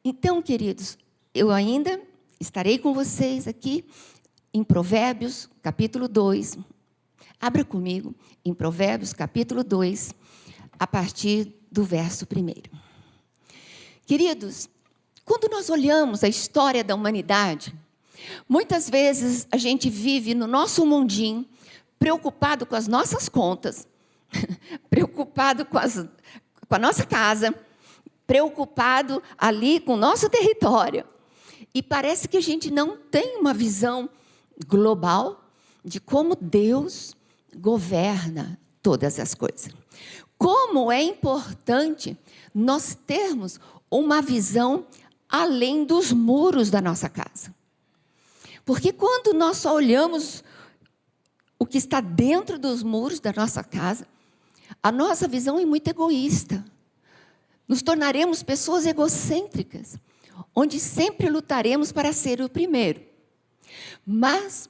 Então, queridos, eu ainda estarei com vocês aqui em Provérbios, capítulo 2. Abra comigo em Provérbios, capítulo 2, a partir do verso 1. Queridos, quando nós olhamos a história da humanidade, muitas vezes a gente vive no nosso mundinho, preocupado com as nossas contas, preocupado com a nossa casa, preocupado ali com o nosso território. E parece que a gente não tem uma visão global de como Deus governa todas as coisas. Como é importante nós termos uma visão além dos muros da nossa casa. Porque quando nós só olhamos o que está dentro dos muros da nossa casa, a nossa visão é muito egoísta. Nos tornaremos pessoas egocêntricas, onde sempre lutaremos para ser o primeiro. Mas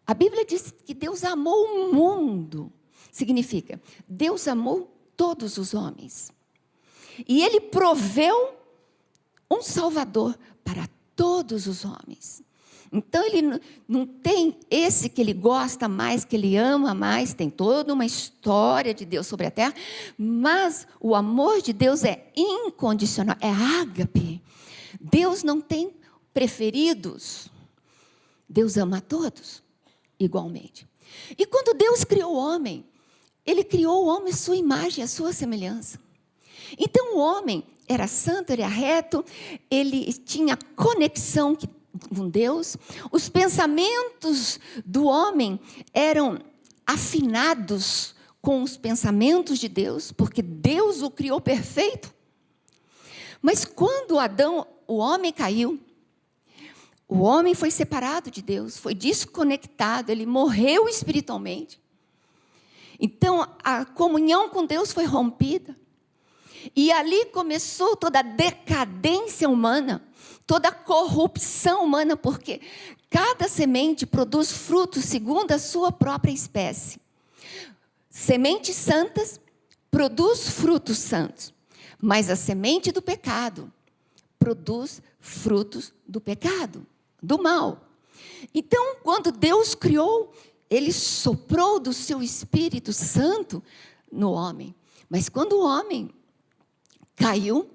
a Bíblia diz que Deus amou o mundo. Significa, Deus amou todos os homens. E Ele proveu um Salvador para todos os homens. Então, Ele não tem esse que Ele gosta mais, que Ele ama mais, tem toda uma história de Deus sobre a terra, mas o amor de Deus é incondicional, é ágape. Deus não tem preferidos, Deus ama a todos igualmente. E quando Deus criou o homem, Ele criou o homem à sua imagem, à sua semelhança. Então, o homem era santo, ele era reto, ele tinha conexão com Deus, os pensamentos do homem eram afinados com os pensamentos de Deus, porque Deus o criou perfeito. Mas quando o homem caiu, o homem foi separado de Deus, foi desconectado, ele morreu espiritualmente. Então, a comunhão com Deus foi rompida. E ali começou toda a decadência humana, toda a corrupção humana, porque cada semente produz frutos segundo a sua própria espécie. Sementes santas produz frutos santos, mas a semente do pecado produz frutos do pecado, do mal. Então, quando Deus criou, Ele soprou do seu Espírito Santo no homem. Mas quando o homem caiu,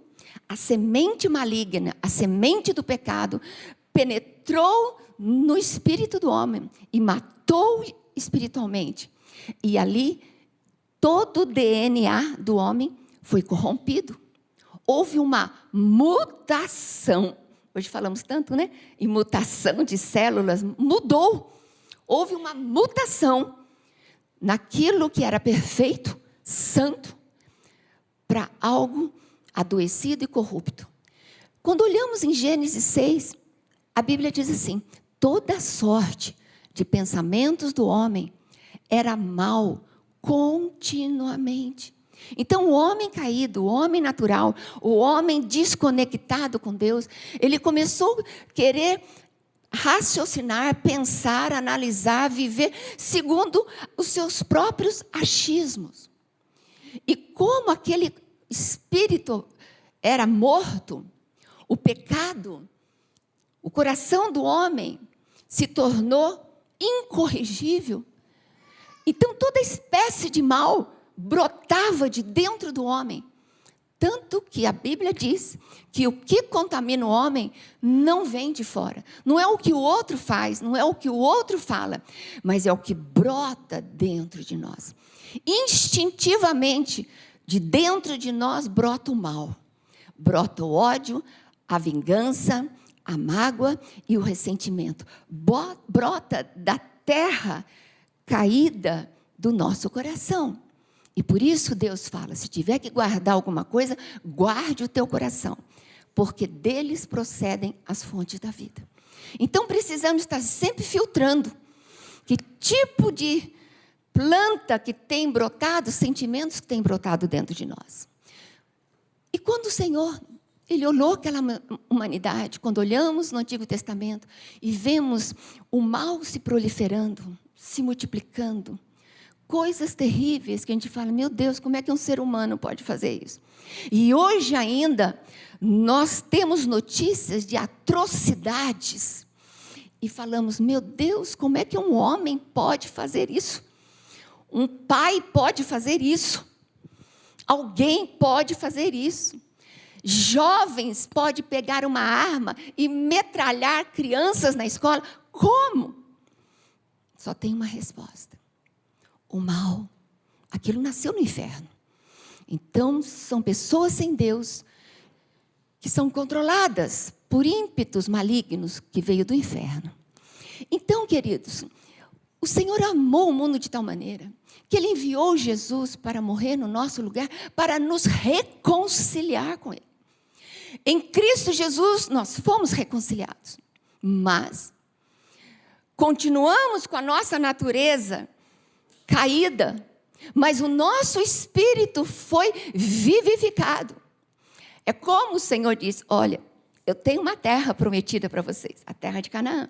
a semente maligna, a semente do pecado, penetrou no espírito do homem e matou espiritualmente. E ali, todo o DNA do homem foi corrompido. Houve uma mutação. Hoje falamos tanto, né? Em mutação de células, mudou. Houve uma mutação naquilo que era perfeito, santo, para algo adoecido e corrupto. Quando olhamos em Gênesis 6, a Bíblia diz assim: toda sorte de pensamentos do homem era mal continuamente. Então, o homem caído, o homem natural, o homem desconectado com Deus, ele começou a querer raciocinar, pensar, analisar, viver segundo os seus próprios achismos. E como aquele espírito era morto, o pecado, o coração do homem se tornou incorrigível. Então, toda espécie de mal brotava de dentro do homem. Tanto que a Bíblia diz que o que contamina o homem não vem de fora. Não é o que o outro faz, não é o que o outro fala, mas é o que brota dentro de nós. Instintivamente, de dentro de nós brota o mal. Brota o ódio, a vingança, a mágoa e o ressentimento. Brota da terra caída do nosso coração. E por isso Deus fala, se tiver que guardar alguma coisa, guarde o teu coração, porque deles procedem as fontes da vida. Então precisamos estar sempre filtrando que tipo de planta que tem brotado, sentimentos que tem brotado dentro de nós. E quando o Senhor, Ele olhou aquela humanidade, quando olhamos no Antigo Testamento e vemos o mal se proliferando, se multiplicando, coisas terríveis que a gente fala, meu Deus, como é que um ser humano pode fazer isso? E hoje ainda, nós temos notícias de atrocidades. E falamos, meu Deus, como é que um homem pode fazer isso? Um pai pode fazer isso? Alguém pode fazer isso? Jovens podem pegar uma arma e metralhar crianças na escola? Como? Só tem uma resposta. O mal. Aquilo nasceu no inferno. Então, são pessoas sem Deus que são controladas por ímpetos malignos que veio do inferno. Então, queridos, o Senhor amou o mundo de tal maneira que Ele enviou Jesus para morrer no nosso lugar, para nos reconciliar com Ele. Em Cristo Jesus, nós fomos reconciliados, mas continuamos com a nossa natureza caída, mas o nosso espírito foi vivificado. É como o Senhor diz, olha, eu tenho uma terra prometida para vocês, a terra de Canaã.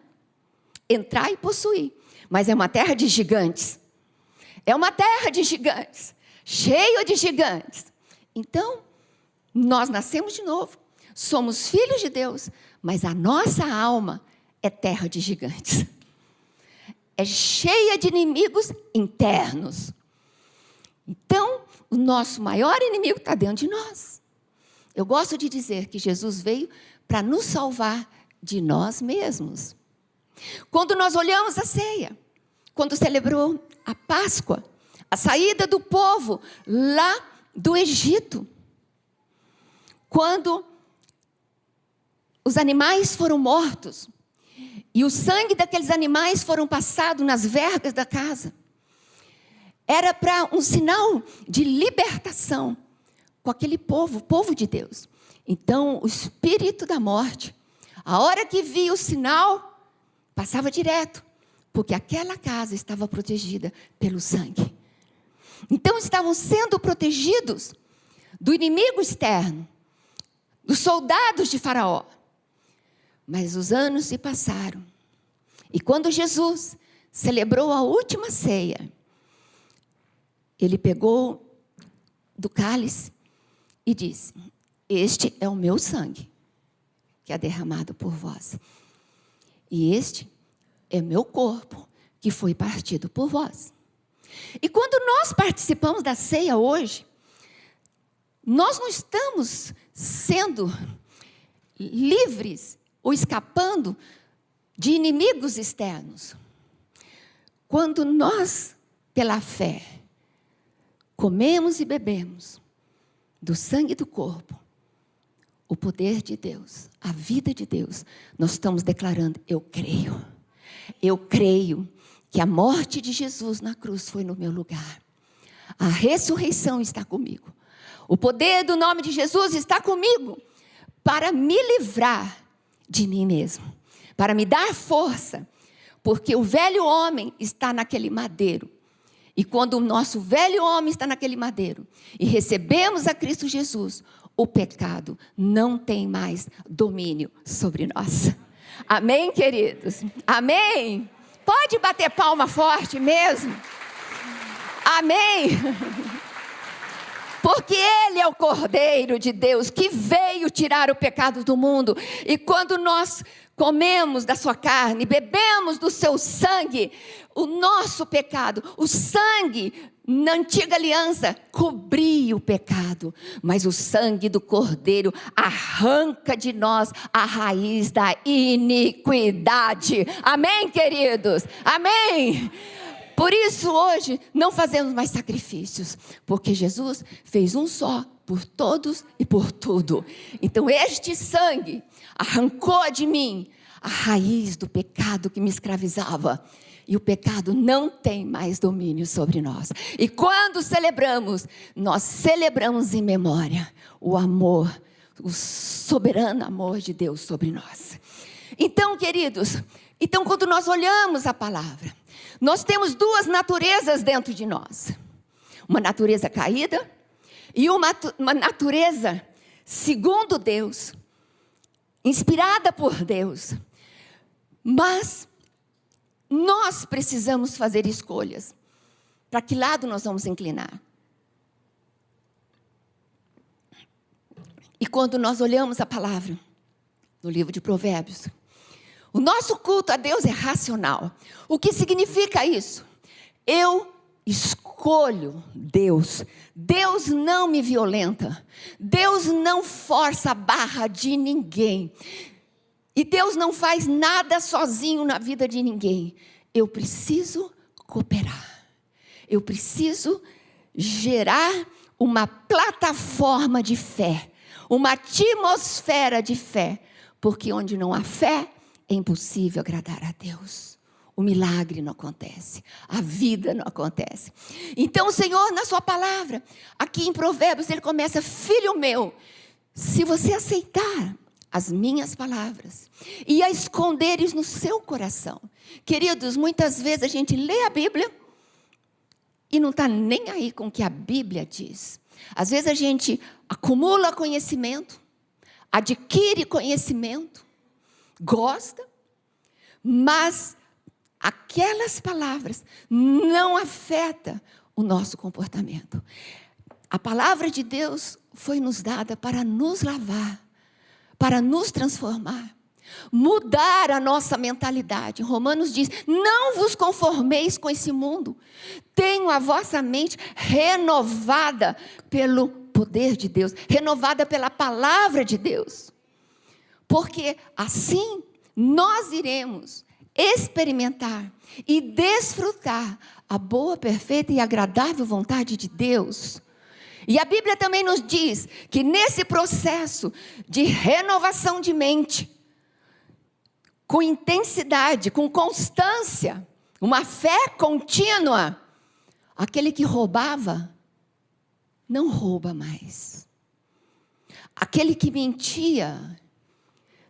Entrar e possuir, mas é uma terra de gigantes. É uma terra de gigantes, cheia de gigantes. Então, nós nascemos de novo, somos filhos de Deus, mas a nossa alma é terra de gigantes. É cheia de inimigos internos. Então, o nosso maior inimigo está dentro de nós. Eu gosto de dizer que Jesus veio para nos salvar de nós mesmos. Quando nós olhamos a ceia, quando celebrou a Páscoa, a saída do povo lá do Egito, quando os animais foram mortos e o sangue daqueles animais foram passados nas vergas da casa, era para um sinal de libertação com aquele povo, o povo de Deus. Então, o espírito da morte, a hora que via o sinal, passava direto, porque aquela casa estava protegida pelo sangue. Então, estavam sendo protegidos do inimigo externo, dos soldados de Faraó. Mas os anos se passaram. E quando Jesus celebrou a última ceia, Ele pegou do cálice e disse, este é o meu sangue, que é derramado por vós. E este é meu corpo, que foi partido por vós. E quando nós participamos da ceia hoje, nós não estamos sendo livres ou escapando de inimigos externos. Quando nós, pela fé, comemos e bebemos do sangue do corpo, o poder de Deus, a vida de Deus, nós estamos declarando, eu creio que a morte de Jesus na cruz foi no meu lugar. A ressurreição está comigo. O poder do nome de Jesus está comigo para me livrar de mim mesmo, para me dar força, porque o velho homem está naquele madeiro. E quando o nosso velho homem está naquele madeiro e recebemos a Cristo Jesus, o pecado não tem mais domínio sobre nós. Amém, queridos? Amém? Pode bater palma forte mesmo? Amém? Porque Ele é o Cordeiro de Deus que veio tirar o pecado do mundo. E quando nós comemos da sua carne, bebemos do seu sangue, o nosso pecado, o sangue na antiga aliança cobria o pecado, mas o sangue do Cordeiro arranca de nós a raiz da iniquidade. Amém, queridos? Amém? Por isso hoje não fazemos mais sacrifícios, porque Jesus fez um só por todos e por tudo. Então este sangue arrancou de mim a raiz do pecado que me escravizava. E o pecado não tem mais domínio sobre nós. E quando celebramos, nós celebramos em memória o amor, o soberano amor de Deus sobre nós. Então, queridos, quando nós olhamos a palavra, nós temos duas naturezas dentro de nós. Uma natureza caída e uma natureza segundo Deus, inspirada por Deus. Mas nós precisamos fazer escolhas. Para que lado nós vamos inclinar? E quando nós olhamos a palavra no livro de Provérbios, o nosso culto a Deus é racional. O que significa isso? Eu escolho Deus. Deus não me violenta. Deus não força a barra de ninguém. E Deus não faz nada sozinho na vida de ninguém. Eu preciso cooperar. Eu preciso gerar uma plataforma de fé. Uma atmosfera de fé. Porque onde não há fé, é impossível agradar a Deus. O milagre não acontece. A vida não acontece. Então o Senhor, na sua palavra, aqui em Provérbios, Ele começa: filho meu, se você aceitar as minhas palavras e a esconderes no seu coração. Queridos, muitas vezes a gente lê a Bíblia e não está nem aí com o que a Bíblia diz. Às vezes a gente acumula conhecimento, adquire conhecimento, gosta, mas aquelas palavras não afetam o nosso comportamento. A palavra de Deus foi nos dada para nos lavar, para nos transformar, mudar a nossa mentalidade. Romanos diz: não vos conformeis com esse mundo, tenham a vossa mente renovada pelo poder de Deus, renovada pela palavra de Deus, porque assim nós iremos experimentar e desfrutar a boa, perfeita e agradável vontade de Deus. E a Bíblia também nos diz que nesse processo de renovação de mente, com intensidade, com constância, uma fé contínua, aquele que roubava, não rouba mais. Aquele que mentia,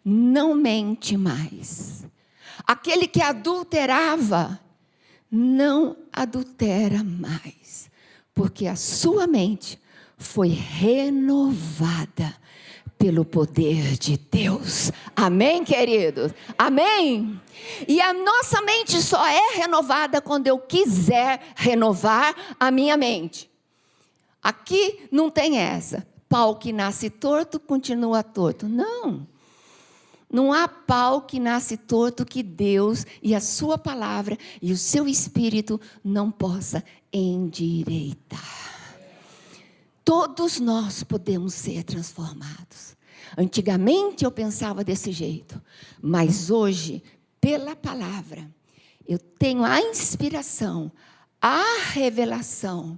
não mente mais. Aquele que adulterava, não adultera mais. Porque a sua mente foi renovada pelo poder de Deus. Amém, queridos? Amém? E a nossa mente só é renovada quando eu quiser renovar a minha mente. Aqui não tem essa. Pau que nasce torto, continua torto. Não. Não há pau que nasce torto que Deus e a sua palavra e o seu Espírito não possa endireitar. Todos nós podemos ser transformados. Antigamente eu pensava desse jeito, mas hoje, pela palavra, eu tenho a inspiração, a revelação,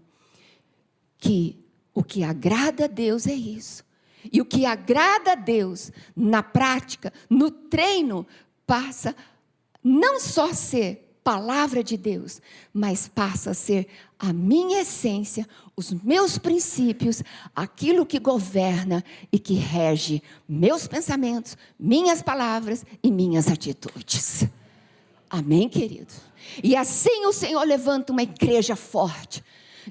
que o que agrada a Deus é isso. E o que agrada a Deus, na prática, no treino, passa não só a ser palavra de Deus, mas passa a ser a minha essência, os meus princípios, aquilo que governa e que rege meus pensamentos, minhas palavras e minhas atitudes. Amém, querido? E assim o Senhor levanta uma igreja forte,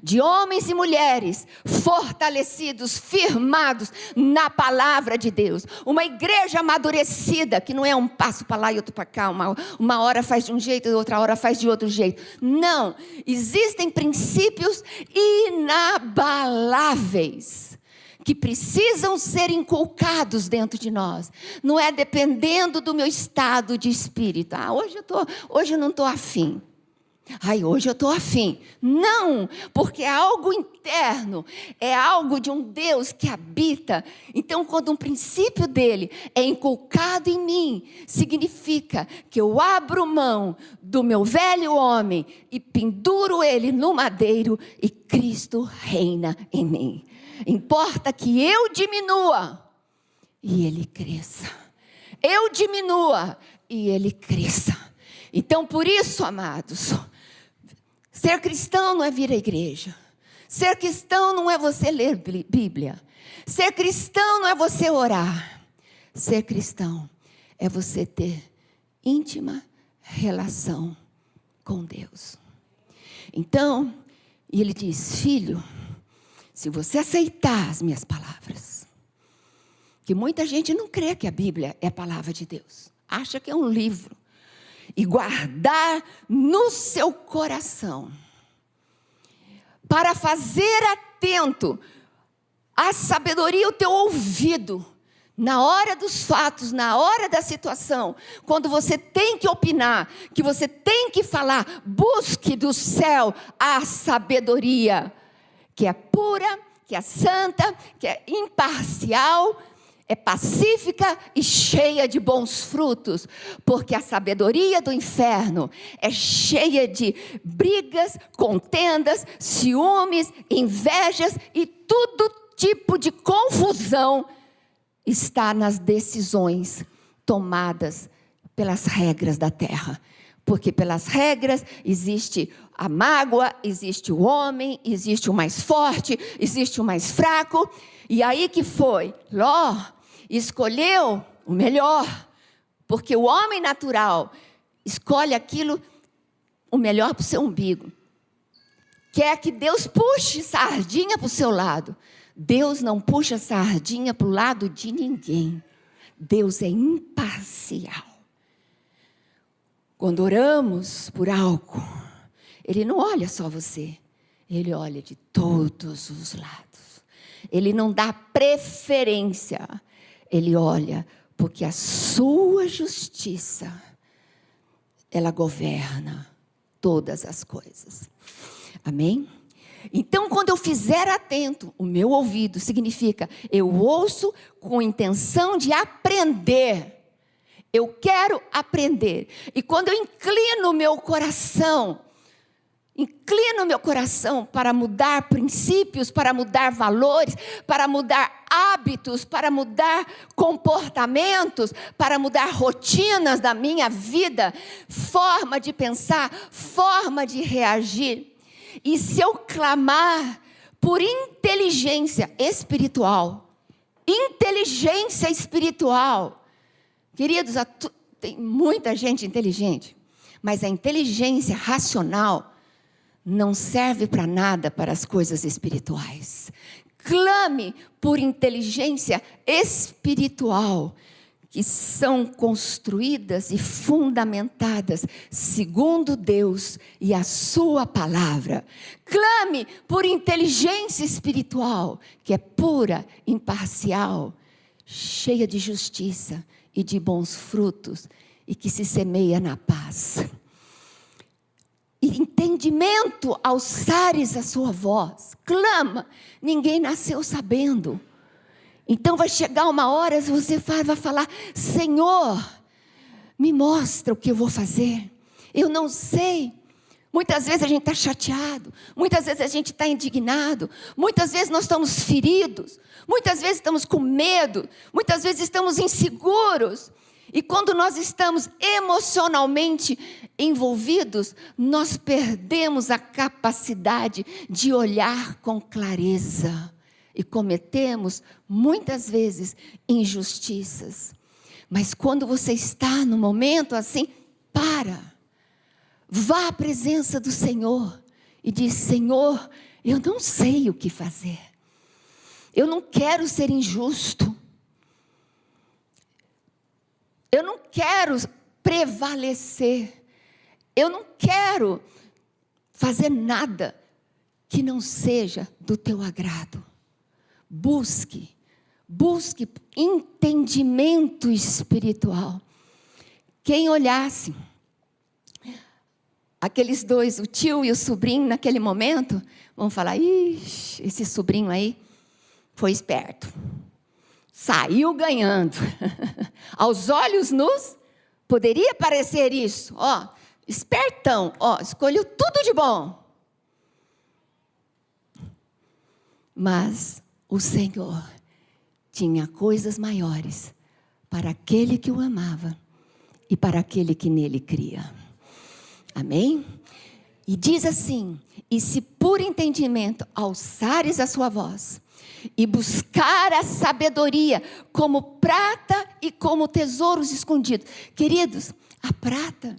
de homens e mulheres fortalecidos, firmados na palavra de Deus. Uma igreja amadurecida, que não é um passo para lá e outro para cá, uma hora faz de um jeito e outra hora faz de outro jeito. Não, existem princípios inabaláveis que precisam ser inculcados dentro de nós. Não é dependendo do meu estado de espírito. Hoje eu não estou afim. Hoje eu estou afim. Não, porque é algo interno, é algo de um Deus que habita. Então, quando um princípio dele é inculcado em mim, significa que eu abro mão do meu velho homem e penduro ele no madeiro e Cristo reina em mim. Importa que eu diminua e ele cresça. Eu diminua e ele cresça. Então, por isso, amados, ser cristão não é vir à igreja. Ser cristão não é você ler Bíblia. Ser cristão não é você orar. Ser cristão é você ter íntima relação com Deus. Então, e ele diz: filho, se você aceitar as minhas palavras, que muita gente não crê que a Bíblia é a palavra de Deus, acha que é um livro, e guardar no seu coração, para fazer atento a sabedoria, o teu ouvido, na hora dos fatos, na hora da situação, quando você tem que opinar, que você tem que falar, busque do céu a sabedoria, que é pura, que é santa, que é imparcial, é pacífica e cheia de bons frutos, porque a sabedoria do inferno é cheia de brigas, contendas, ciúmes, invejas e todo tipo de confusão está nas decisões tomadas pelas regras da terra. Porque pelas regras existe a mágoa, existe o homem, existe o mais forte, existe o mais fraco. E aí que foi? Ló escolheu o melhor. Porque o homem natural escolhe aquilo, o melhor para o seu umbigo. Quer que Deus puxe sardinha para o seu lado. Deus não puxa sardinha para o lado de ninguém. Deus é imparcial. Quando oramos por algo, Ele não olha só você. Ele olha de todos os lados. Ele não dá preferência. Ele olha porque a sua justiça, ela governa todas as coisas. Amém? Então, quando eu fizer atento, o meu ouvido significa, eu ouço com intenção de aprender. Eu quero aprender. E quando eu inclino o meu coração para mudar princípios, para mudar valores, para mudar hábitos, para mudar comportamentos, para mudar rotinas da minha vida, forma de pensar, forma de reagir. E se eu clamar por inteligência espiritual, queridos, tem muita gente inteligente, mas a inteligência racional não serve para nada para as coisas espirituais. Clame por inteligência espiritual, que são construídas e fundamentadas segundo Deus e a sua palavra. Clame por inteligência espiritual, que é pura, imparcial, cheia de justiça e de bons frutos, e que se semeia na paz. E entendimento, alçares a sua voz. Clama, ninguém nasceu sabendo. Então vai chegar uma hora, se você vai falar, Senhor, me mostra o que eu vou fazer. Eu não sei. Muitas vezes a gente está chateado, muitas vezes a gente está indignado, muitas vezes nós estamos feridos, muitas vezes estamos com medo, muitas vezes estamos inseguros. E quando nós estamos emocionalmente envolvidos, nós perdemos a capacidade de olhar com clareza. E cometemos, muitas vezes, injustiças. Mas quando você está no momento assim, vá à presença do Senhor e diz, Senhor, eu não sei o que fazer. Eu não quero ser injusto. Eu não quero prevalecer. Eu não quero fazer nada que não seja do teu agrado. Busque entendimento espiritual. Quem olhasse aqueles dois, o tio e o sobrinho, naquele momento, vão falar, ixi, esse sobrinho aí foi esperto. Saiu ganhando. Aos olhos nus, poderia parecer isso. Ó, espertão, ó, escolheu tudo de bom. Mas o Senhor tinha coisas maiores para aquele que o amava e para aquele que nele cria. Amém? E diz assim, e se por entendimento alçares a sua voz e buscar a sabedoria como prata e como tesouros escondidos. Queridos, a prata,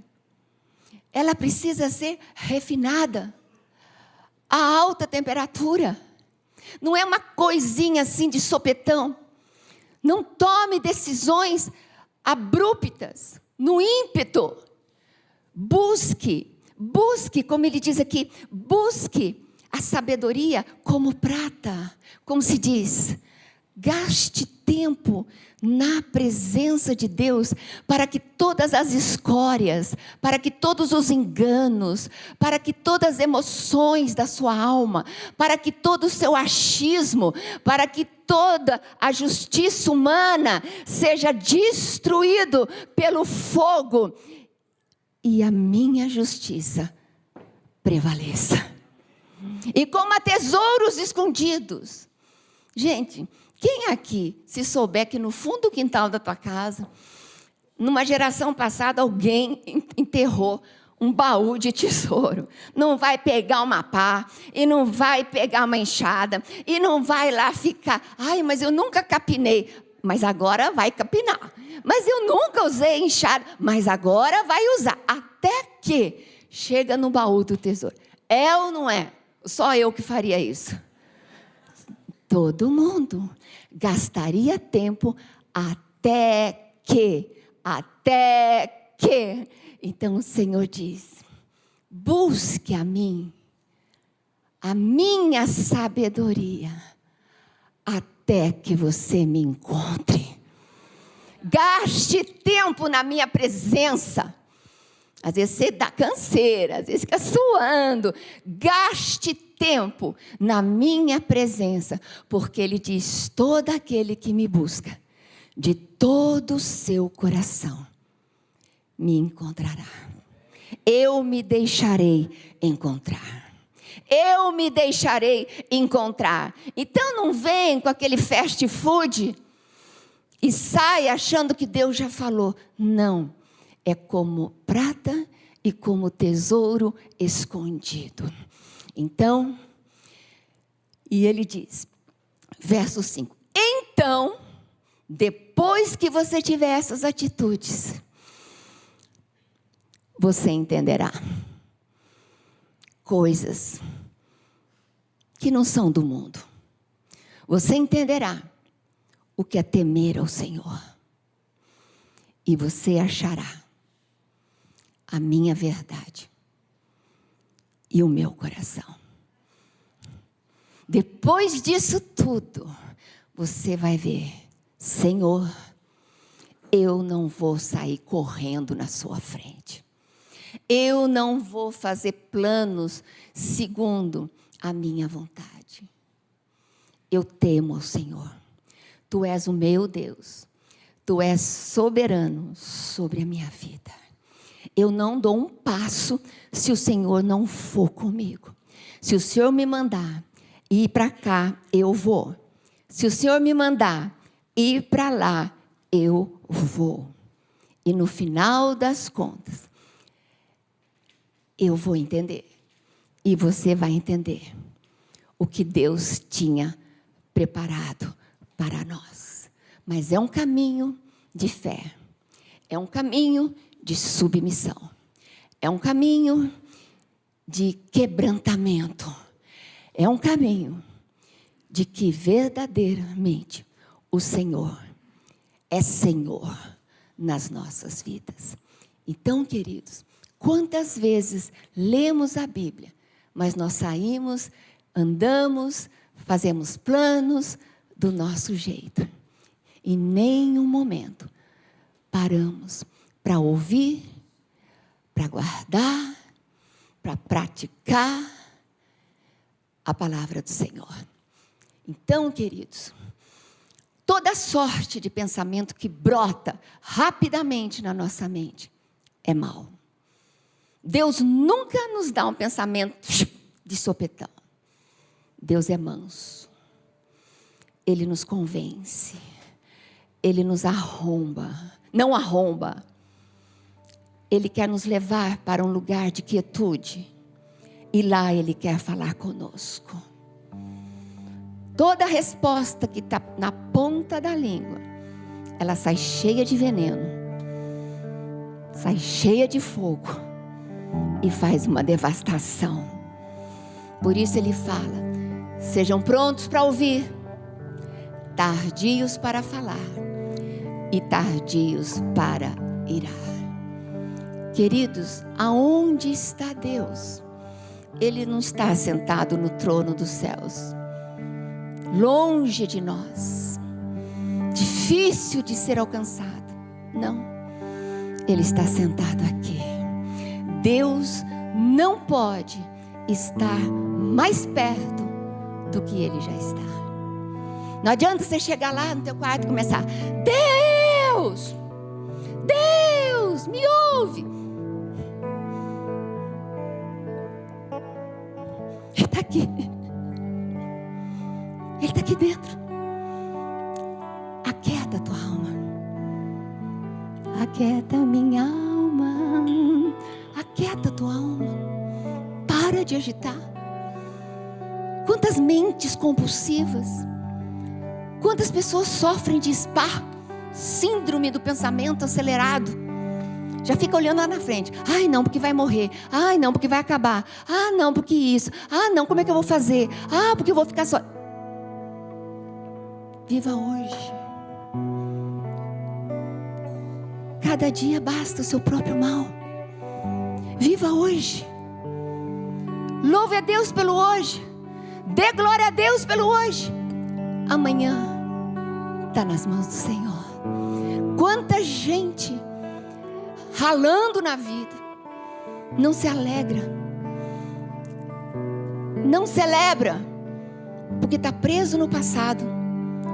ela precisa ser refinada a alta temperatura. Não é uma coisinha assim de sopetão. Não tome decisões abruptas, no ímpeto. Busque, como ele diz aqui, busque a sabedoria como prata. Como se diz, gaste tempo na presença de Deus, para que todas as escórias, para que todos os enganos, para que todas as emoções da sua alma, para que todo o seu achismo, para que toda a justiça humana seja destruído pelo fogo, e a minha justiça prevaleça. E como há tesouros escondidos. Gente, quem aqui, se souber que no fundo do quintal da tua casa, numa geração passada, alguém enterrou um baú de tesouro, não vai pegar uma pá, e não vai pegar uma enxada, e não vai lá ficar, ai, mas eu nunca capinei, mas agora vai capinar. Mas eu nunca usei enxada, mas agora vai usar. Até que chega no baú do tesouro. É ou não é? Só eu que faria isso. Todo mundo gastaria tempo até que. Então o Senhor diz, busque a mim, a minha sabedoria, até que você me encontre. Gaste tempo na minha presença. Às vezes você dá canseira, às vezes fica suando. Gaste tempo na minha presença, porque Ele diz, todo aquele que me busca, de todo o seu coração, me encontrará. Eu me deixarei encontrar. Eu me deixarei encontrar. Então não vem com aquele fast food e sai achando que Deus já falou. Não, é como prata e como tesouro escondido. Então, e ele diz, verso 5, então, depois que você tiver essas atitudes, você entenderá coisas que não são do mundo. Você entenderá o que é temer ao Senhor. E você achará a minha verdade e o meu coração. Depois disso tudo, você vai ver, Senhor, eu não vou sair correndo na sua frente. Eu não vou fazer planos segundo a minha vontade. Eu temo ao Senhor. Tu és o meu Deus. Tu és soberano sobre a minha vida. Eu não dou um passo se o Senhor não for comigo. Se o Senhor me mandar ir para cá, eu vou. Se o Senhor me mandar ir para lá, eu vou. E no final das contas, eu vou entender. E você vai entender o que Deus tinha preparado para nós. Mas é um caminho de fé. É um caminho de submissão. É um caminho de quebrantamento. É um caminho de que verdadeiramente o Senhor é Senhor nas nossas vidas. Então, queridos, quantas vezes lemos a Bíblia, mas nós saímos, andamos, fazemos planos do nosso jeito. Em nenhum momento paramos para ouvir, para guardar, para praticar a palavra do Senhor. Então, queridos, toda sorte de pensamento que brota rapidamente na nossa mente é mau. Deus nunca nos dá um pensamento de sopetão. Deus é manso. Ele nos convence. Ele nos arromba. Não arromba. Ele quer nos levar para um lugar de quietude. E lá Ele quer falar conosco. Toda resposta que está na ponta da língua, ela sai cheia de veneno. Sai cheia de fogo. E faz uma devastação. Por isso Ele fala, sejam prontos para ouvir, tardios para falar e tardios para irar. Queridos, aonde está Deus? Ele não está sentado no trono dos céus, longe de nós, difícil de ser alcançado. Não, Ele está sentado aqui. Deus não pode estar mais perto do que Ele já está. Não adianta você chegar lá no teu quarto e começar: Deus, Deus, me ouve. Ele está aqui. Ele está aqui dentro. Aquieta a tua alma. Aquieta minha alma. Aquieta a tua alma. Para de agitar. Quantas mentes compulsivas. Quantas pessoas sofrem de SPA, síndrome do pensamento acelerado. Já fica olhando lá na frente. Ai não, porque vai morrer. Ai não, porque vai acabar. Ah não, porque isso. Ah não, como é que eu vou fazer? Ah, porque eu vou ficar só. Viva hoje. Cada dia basta o seu próprio mal. Viva hoje. Louve a Deus pelo hoje. Dê glória a Deus pelo hoje. Amanhã está nas mãos do Senhor. Quanta gente ralando na vida, não se alegra, não celebra, porque está preso no passado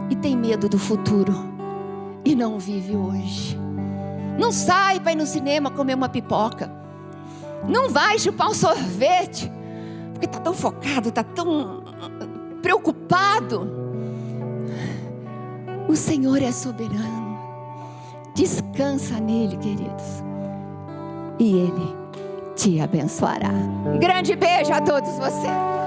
e tem medo do futuro e não vive hoje. Não sai para ir no cinema comer uma pipoca, não vai chupar um sorvete, porque está tão focado, está tão preocupado. O Senhor é soberano. Descansa nele, queridos, e Ele te abençoará. Grande beijo a todos vocês.